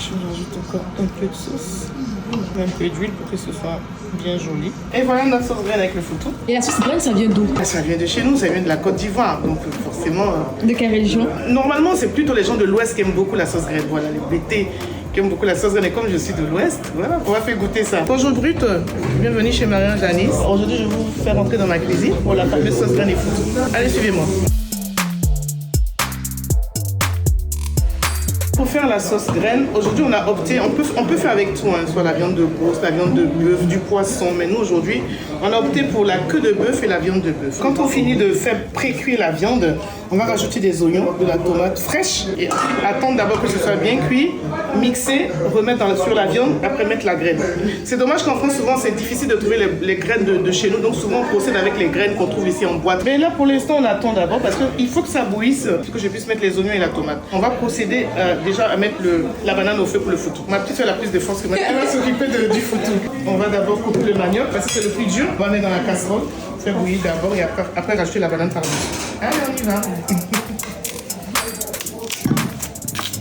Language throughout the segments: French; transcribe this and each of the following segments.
Je rajoute encore un peu de sauce, un peu d'huile pour que ce soit bien joli. Et voilà notre sauce graine avec le foutou. Et la sauce graine, ça vient d'où? Ça vient de chez nous, ça vient de la Côte d'Ivoire, donc forcément... De quelle région? Normalement, c'est plutôt les gens de l'Ouest qui aiment beaucoup la sauce graine. Voilà, les BT qui aiment beaucoup la sauce graine. Et comme je suis de l'Ouest, voilà, on va faire goûter ça. Bonjour Brut, bienvenue chez Marianne Janice. Aujourd'hui, je vais vous faire rentrer dans ma cuisine pour la fameuse sauce graine et foutou. Allez, suivez-moi. Pour faire la sauce graine, aujourd'hui on a opté, on peut faire avec tout, hein, soit la viande de brousse, la viande de bœuf, du poisson, mais nous aujourd'hui on a opté pour la queue de bœuf et la viande de bœuf. Quand on finit de faire pré-cuire la viande, on va rajouter des oignons, de la tomate fraîche et attendre d'abord que ce soit bien cuit, mixer, remettre sur la viande, après mettre la graine. C'est dommage qu'en France souvent c'est difficile de trouver les graines de chez nous, donc souvent on procède avec les graines qu'on trouve ici en boîte. Mais là pour l'instant on attend d'abord parce qu'il faut que ça bouillisse, pour que je puisse mettre les oignons et la tomate. On va procéder déjà à mettre la banane au feu pour le foutou. Ma petite soeur a plus de force que moi. Elle va s'occuper du foutou. On va d'abord couper le manioc parce que c'est le plus dur. On va mettre dans la casserole, faire bouillir d'abord et après rajouter la banane par-dessus. Allez, on y va.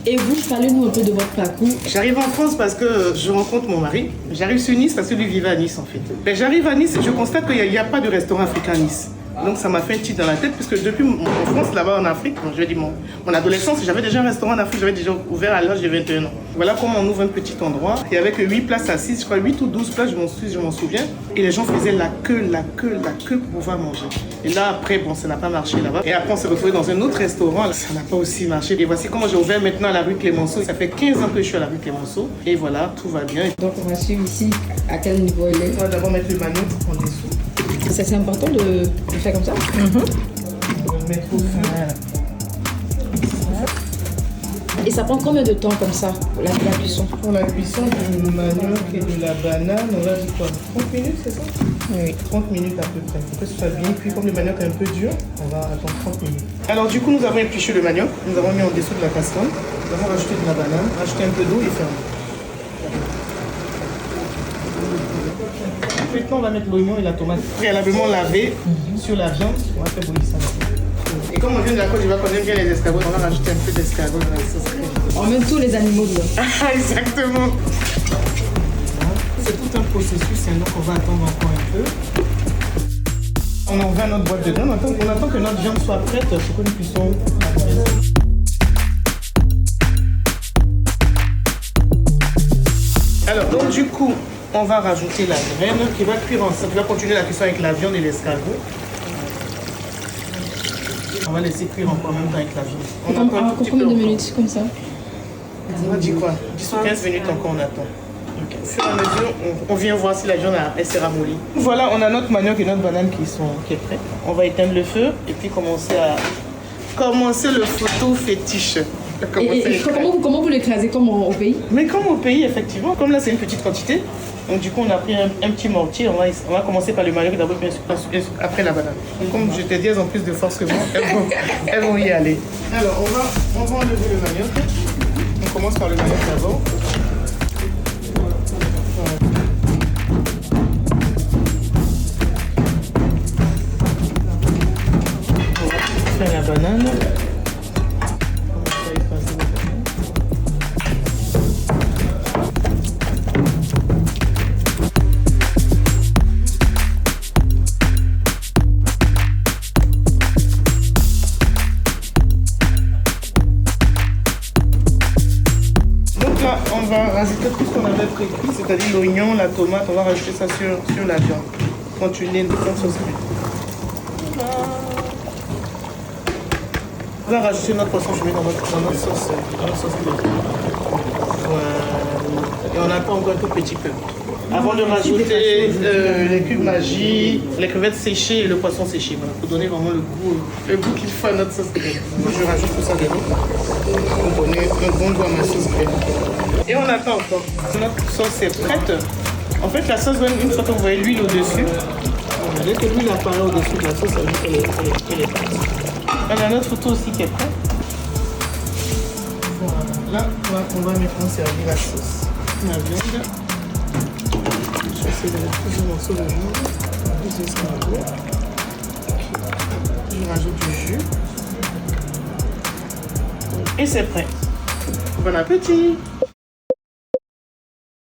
Et vous, parlez-nous un peu de votre parcours. J'arrive en France parce que je rencontre mon mari. J'arrive sur Nice parce que lui vivait à Nice en fait. Ben, j'arrive à Nice et je constate qu'il n'y a pas de restaurant africain à Nice. Donc ça m'a fait un titre dans la tête puisque depuis mon enfance là-bas en Afrique, je vais dire mon adolescence, j'avais déjà un restaurant en Afrique, j'avais déjà ouvert à l'âge de 21 ans. Voilà comment on ouvre un petit endroit. Il y avait que 8 places assises, je crois 8 ou 12 places, je m'en souviens. Et les gens faisaient la queue pour pouvoir manger. Et là après, bon, ça n'a pas marché là-bas. Et après on s'est retrouvé dans un autre restaurant, ça n'a pas aussi marché. Et voici comment j'ai ouvert maintenant à la rue Clémenceau. Ça fait 15 ans que je suis à la rue Clémenceau. Et voilà, tout va bien. Donc on va suivre ici à quel niveau elle est. On va d'abord mettre le manioc en dessous. C'est important de faire comme ça. On va le mettre au feu. Voilà. Et ça prend combien de temps comme ça pour la cuisson? Pour la cuisson du manioc et de la banane, on va dire quoi? 30 minutes, c'est ça? Oui, 30 minutes à peu près. Pour que ce soit bien cuit, comme le manioc est un peu dur, on va attendre 30 minutes. Alors du coup, nous avons épluché le manioc, nous avons mis en dessous de la casserole, nous avons rajouté de la banane, rajouté un peu d'eau et fermé. Maintenant, on va mettre l'oignon et la tomate préalablement lavée sur la viande. On va faire bouillir ça. Et comme on vient de la Côte d'Ivoire, qu'on aime bien les escargots, on va rajouter un peu d'escargots dans la sauce crème. On met tous les animaux dedans. Ah, exactement. C'est tout un processus, donc on va attendre encore un peu. On en va notre boîte de graines. On attend que notre viande soit prête pour que nous puissions la. Alors, donc du coup, on va rajouter la graine qui va cuire ensemble. Qui va continuer la cuisson avec la viande et l'escargot. On va laisser cuire encore même temps avec la viande. On attend combien de minutes comme ça? On va dire quoi? 10 ou 15 minutes encore on attend. Okay. Au fur et à mesure, on vient voir si la viande elle s'est ramollie. Voilà, on a notre manioc et notre banane qui est prêt. On va éteindre le feu et puis commencer le photo fétiche. Et comment vous l'écrasez comme au pays? Mais comme au pays, effectivement. Comme là, c'est une petite quantité. Donc du coup, on a pris un petit mortier. On va commencer par le manioc d'abord, après la banane. Donc, comme je t'ai dit, elles ont plus de force que moi. Elles vont y aller. Alors, on va enlever le manioc. On commence par le manioc d'abord. On va faire la banane. On va rajouter tout ce qu'on avait précuit, c'est-à-dire l'oignon, la tomate, on va rajouter ça sur la viande. Continuer une sauce crème. On va rajouter notre poisson fumé dans notre sauce crème. Voilà. Et on attend encore un tout petit peu. Avant de rajouter les cubes magie, les crevettes séchées et le poisson séché, voilà, pour donner vraiment le goût qu'il faut à notre sauce crème. Je rajoute tout ça dedans pour donner un bon goût à ma sauce crème. Et on attend encore. Notre sauce est prête. En fait, la sauce, une fois que vous voyez l'huile au-dessus, dès que l'huile apparaît au-dessus de la sauce, ça veut dire qu'elle est prête. On a notre photo aussi qui est prête. Voilà. Là, on va maintenant servir la sauce. La viande. Je vais essayer de mettre plusieurs morceaux de viande. Plus d'escargot. Je rajoute du jus. Et c'est prêt. Bon appétit!